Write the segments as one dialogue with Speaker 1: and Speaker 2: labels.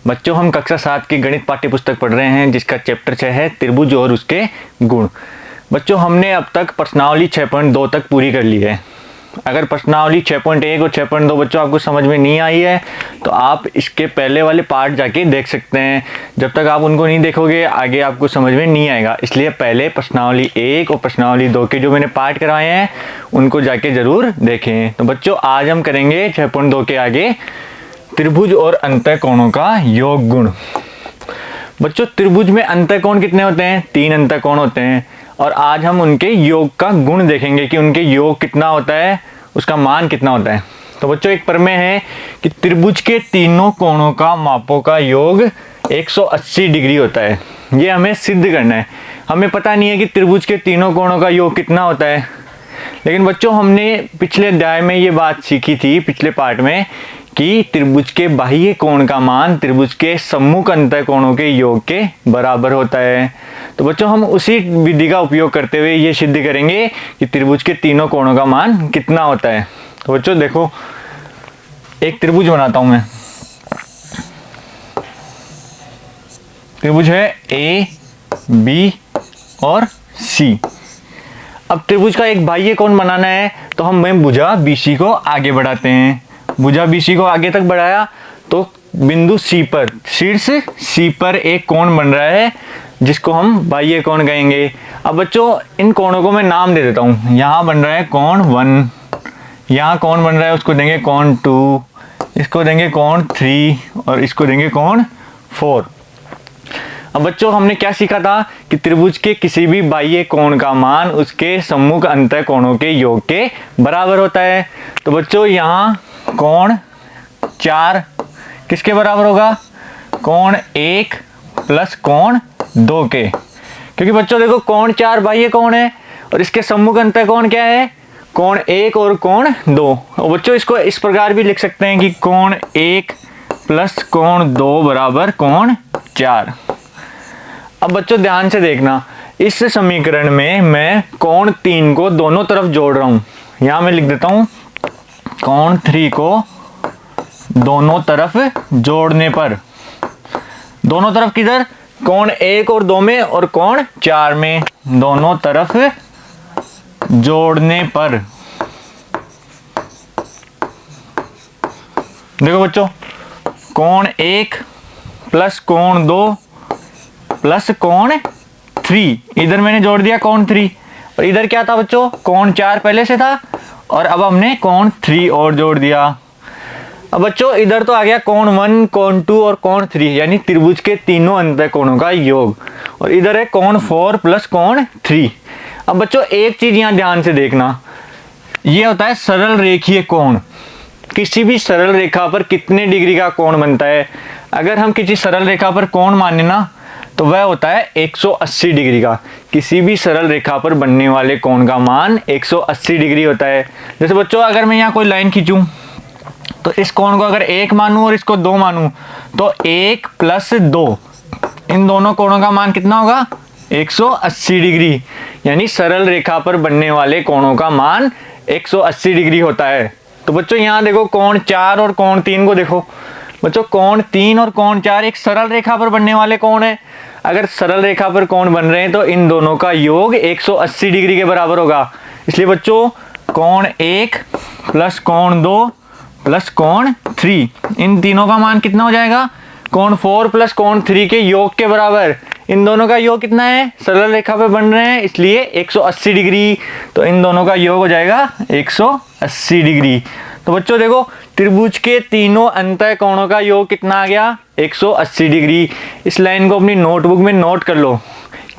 Speaker 1: बच्चों, हम कक्षा 7 की गणित पाठ्य पुस्तक पढ़ रहे हैं जिसका चैप्टर 6 है त्रिभुज और उसके गुण। बच्चों, हमने अब तक प्रश्नावली 6.2 तक पूरी कर ली है। अगर प्रश्नावली 6.1 और 6.2 बच्चों आपको समझ में नहीं आई है तो आप इसके पहले वाले पार्ट जाके देख सकते हैं। जब तक आप उनको नहीं देखोगे आगे आपको समझ में नहीं आएगा, इसलिए पहले प्रश्नावली 1 और प्रश्नावली 2 के जो मैंने पार्ट करवाए हैं उनको जाके ज़रूर देखें। तो बच्चों, आज हम करेंगे 6.2 के आगे त्रिभुज और अंतःकोणों का योग गुण। बच्चों, त्रिभुज में अंतःकोण कितने होते हैं? 3 अंतःकोण होते हैं और आज हम उनके योग का गुण देखेंगे कि उनके योग कितना होता है, उसका मान कितना होता है। तो बच्चों, एक प्रमेय है कि त्रिभुज के तीनों कोणों का मापों का योग 180 डिग्री होता है। ये हमें सिद्ध करना है। हमें पता नहीं है कि त्रिभुज के तीनों कोणों का योग कितना होता है, लेकिन बच्चों हमने पिछले अध्याय में ये बात सीखी थी, पिछले पार्ट में, कि त्रिभुज के बाह्य कोण का मान त्रिभुज के सम्मुख अंतःकोणों के योग के बराबर होता है। तो बच्चों, हम उसी विधि का उपयोग करते हुए ये सिद्ध करेंगे कि त्रिभुज के तीनों कोणों का मान कितना होता है। तो बच्चों देखो, एक त्रिभुज बनाता हूं मैं। त्रिभुज है ए, बी और सी। अब त्रिभुज का एक बाह्य कोण बनाना है तो हम भुजा बीसी को आगे बढ़ाते हैं। भुजा बीसी को आगे तक बढ़ाया तो बिंदु सी पर, शीर्ष सी पर एक कोण बन रहा है जिसको हम बाह्य कोण कहेंगे। अब बच्चों, इन कोणों को मैं नाम दे देता हूँ। यहाँ बन रहा है कोण 1, यहाँ कोण बन रहा है उसको देंगे कोण 2, इसको देंगे कोण 3 और इसको देंगे कोण 4। अब बच्चों, हमने क्या सीखा था कि त्रिभुज के किसी भी बाह्य कोण का मान उसके सम्मुख अंतःकोणों के योग के बराबर होता है। तो बच्चों, यहाँ कोण 4 किसके बराबर होगा? कोण 1 प्लस कोण 2 के। क्योंकि बच्चों देखो, कोण 4 बाह्य कोण है और इसके सम्मुख अंतःकोण क्या है? कोण 1 और कोण 2। और बच्चों, इसको इस प्रकार भी लिख सकते हैं कि कोण 1 प्लस कोण 2 बराबर कोण 4। अब बच्चों ध्यान से देखना, इस समीकरण में मैं कोण 3 को दोनों तरफ जोड़ रहा हूं। यहां मैं लिख देता हूं कोण 3 को दोनों तरफ जोड़ने पर, दोनों तरफ किधर? कोण 1 और 2 में और कोण 4 में, दोनों तरफ जोड़ने पर। देखो बच्चों, कोण 1 प्लस कोण 2 प्लस कोण 3, इधर मैंने जोड़ दिया कोण 3 और इधर क्या था बच्चों? कोण 4 पहले से था और अब हमने कोण 3 और जोड़ दिया। अब बच्चों, इधर तो आ गया कोण 1, कोण 2 और कोण 3, यानी त्रिभुज के तीनों अंतःकोणों का योग। और इधर है कोण 4 प्लस कोण 3। अब बच्चों, एक चीज यहाँ ध्यान से देखना, ये होता है सरल रेखीय कोण। किसी भी सरल रेखा पर कितने डिग्री का कोण बनता है? अगर हम किसी सरल रेखा पर कोण माने ना तो वह होता है 180 डिग्री का। किसी भी सरल रेखा पर बनने वाले कोण का मान 180 डिग्री होता है। जैसे बच्चों, अगर मैं यहाँ कोई लाइन खींचूं तो इस कोण को अगर 1 मानूं और इसको 2 मानूं तो 1 प्लस 2, इन दोनों कोणों का मान कितना होगा? 180 डिग्री। यानी सरल रेखा पर बनने वाले कोणों का मान 180 डिग्री होता है। तो बच्चों यहाँ देखो, कोण 4 और कोण 3 को देखो। बच्चों, कोण 3 और कोण 4 एक सरल रेखा पर बनने वाले कोण है। अगर सरल रेखा पर कोण बन रहे हैं तो इन दोनों का योग 180 डिग्री के बराबर होगा। इसलिए बच्चों, कोण 1 प्लस कोण 2 प्लस कोण 3, इन तीनों का मान कितना हो जाएगा? कोण 4 प्लस कोण 3 के योग के बराबर। इन दोनों का योग कितना है? सरल रेखा पे बन रहे हैं इसलिए 180 डिग्री, तो इन दोनों का योग हो जाएगा 180 डिग्री। तो बच्चों देखो, त्रिभुज के तीनों अंतःकोणों का योग कितना आ गया? 180 डिग्री। इस लाइन को अपनी नोटबुक में नोट कर लो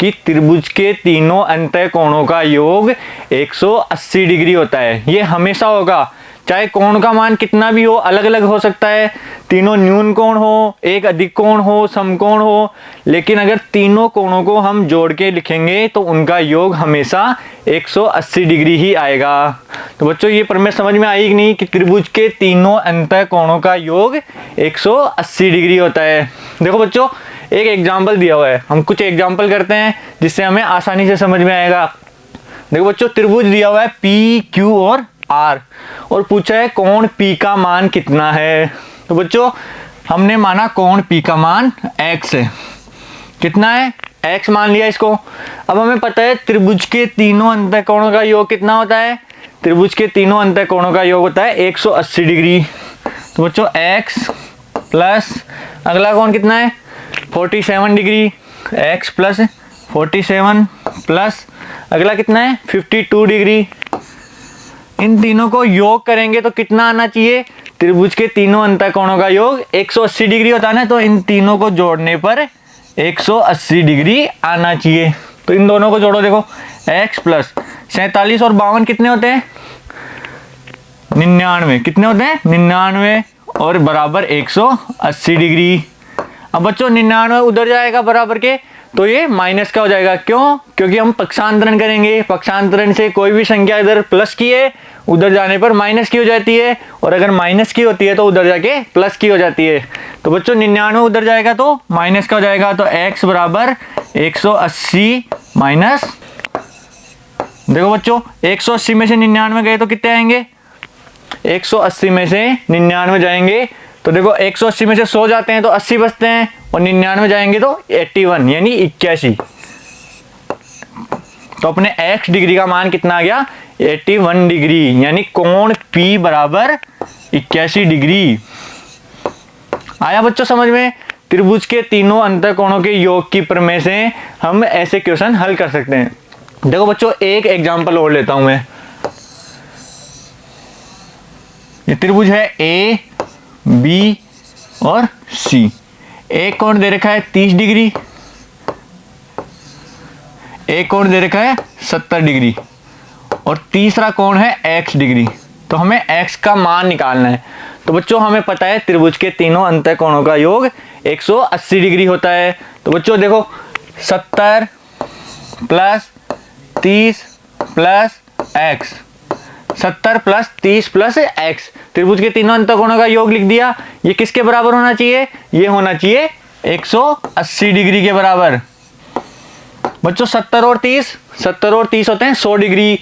Speaker 1: कि त्रिभुज के तीनों अंतःकोणों का योग 180 डिग्री होता है। ये हमेशा होगा, चाहे कोण का मान कितना भी हो, अलग अलग हो सकता है। तीनों न्यून कोण हो, एक अधिक कोण हो, समकोण हो, लेकिन अगर तीनों कोणों को हम जोड़ के लिखेंगे तो उनका योग हमेशा 180 डिग्री ही आएगा। तो बच्चों, ये प्रमेय समझ में आई कि नहीं कि त्रिभुज के तीनों अंतःकोणों का योग 180 डिग्री होता है। देखो बच्चों, एक एग्जाम्पल दिया हुआ है, हम कुछ एग्जाम्पल करते हैं जिससे हमें आसानी से समझ में आएगा। देखो बच्चों, त्रिभुज दिया हुआ है पी, क्यू और आर और पूछा है कोण पी का मान कितना है। तो बच्चों, हमने माना कोण P का मान x है, कितना है x मान लिया इसको। अब हमें पता है त्रिभुज के तीनों अंतःकोणों का योग कितना होता है, त्रिभुज के तीनों अंतःकोणों का योग होता है 180 डिग्री। तो बच्चों x प्लस अगला कोण कितना है 47 डिग्री, x प्लस 47 प्लस अगला कितना है 52 डिग्री। इन तीनों को योग करेंगे तो कितना आना चाहिए, त्रिभुज के तीनों अंतःकोणों का योग 180 डिग्री होता है ना, तो इन तीनों को जोड़ने पर 180 डिग्री आना चाहिए। तो इन दोनों को जोड़ो, देखो x प्लस 47 और 52 कितने होते हैं 99, कितने होते हैं 99 और बराबर 180 डिग्री। अब बच्चों 99 उधर जाएगा बराबर के, तो ये माइनस का हो जाएगा, क्यों, क्योंकि हम पक्षांतरण करेंगे, पक्षांतरण से कोई भी संख्या इधर प्लस की है उधर जाने पर माइनस की हो जाती है, और अगर माइनस की होती है तो उधर जाके प्लस की हो जाती है। तो बच्चों 99 उधर जाएगा तो माइनस का हो जाएगा, तो x बराबर 180 माइनस, देखो बच्चों 180 में से 99 गए तो कितने आएंगे, 180 में से 99 जाएंगे तो देखो 180 में से 100 जाते हैं तो 80 बचते हैं, और 99 जाएंगे तो 81 यानी 81। तो अपने x डिग्री का मान कितना आ गया 81 डिग्री, यानी कोण P बराबर 81 डिग्री। आया बच्चों समझ में। त्रिभुज के तीनों अंतःकोणों के योग की प्रमेय से हम ऐसे क्वेश्चन हल कर सकते हैं। देखो बच्चों एक एग्जांपल और लेता हूं मैं। ये त्रिभुज है A, B और C। एक कोण दे रखा है 30 डिग्री, एक कोण दे रखा है 70 डिग्री, और तीसरा कोण है x डिग्री। तो हमें x का मान निकालना है। तो बच्चों हमें पता है त्रिभुज के तीनों अंतःकोणों का योग 180 डिग्री होता है। तो बच्चों देखो 70 plus 30 plus x, 70 plus 30 plus x, त्रिभुज के तीनों अंतःकोणों का योग लिख दिया। ये किसके बराबर होना चाहिए, ये होना चाहिए 180 डिग्री के बराबर। बच्चों 70 और 30 होते हैं 100 डिग्री,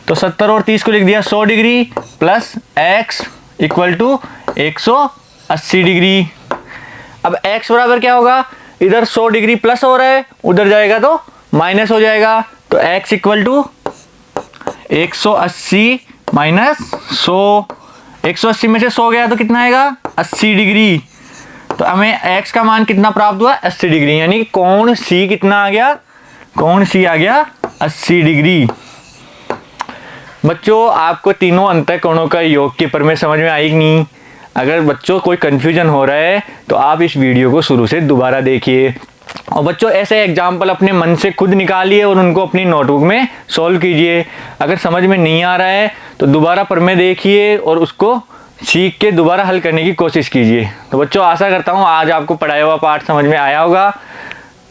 Speaker 1: तो 70 और 30 को लिख दिया 100 degree plus x equal to 180 degree. अब x बराबर क्या होगा, इधर 100 डिग्री प्लस हो रहा है, उधर जाएगा तो माइनस हो जाएगा, तो x इक्वल टू 180 माइनस 100। 180 में से 100 गया तो कितना आएगा 80 डिग्री। तो हमें x का मान कितना प्राप्त हुआ 80 डिग्री, यानी कोण C कितना आ गया, कोण C आ गया 80 डिग्री। बच्चों आपको तीनों अंतःकोणों का योग की प्रमेय समझ में आई कि नहीं। अगर बच्चों कोई कंफ्यूजन हो रहा है तो आप इस वीडियो को शुरू से दोबारा देखिए, और बच्चों ऐसे एग्जाम्पल अपने मन से खुद निकालिए और उनको अपनी नोटबुक में सॉल्व कीजिए। अगर समझ में नहीं आ रहा है तो दोबारा प्रमेय देखिए और उसको सीख के दोबारा हल करने की कोशिश कीजिए। तो बच्चों आशा करता हूँ आज आपको पढ़ाया हुआ पाठ समझ में आया होगा।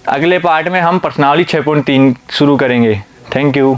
Speaker 1: अगले पार्ट में हम प्रश्नावली 6.3 शुरू करेंगे। Thank you.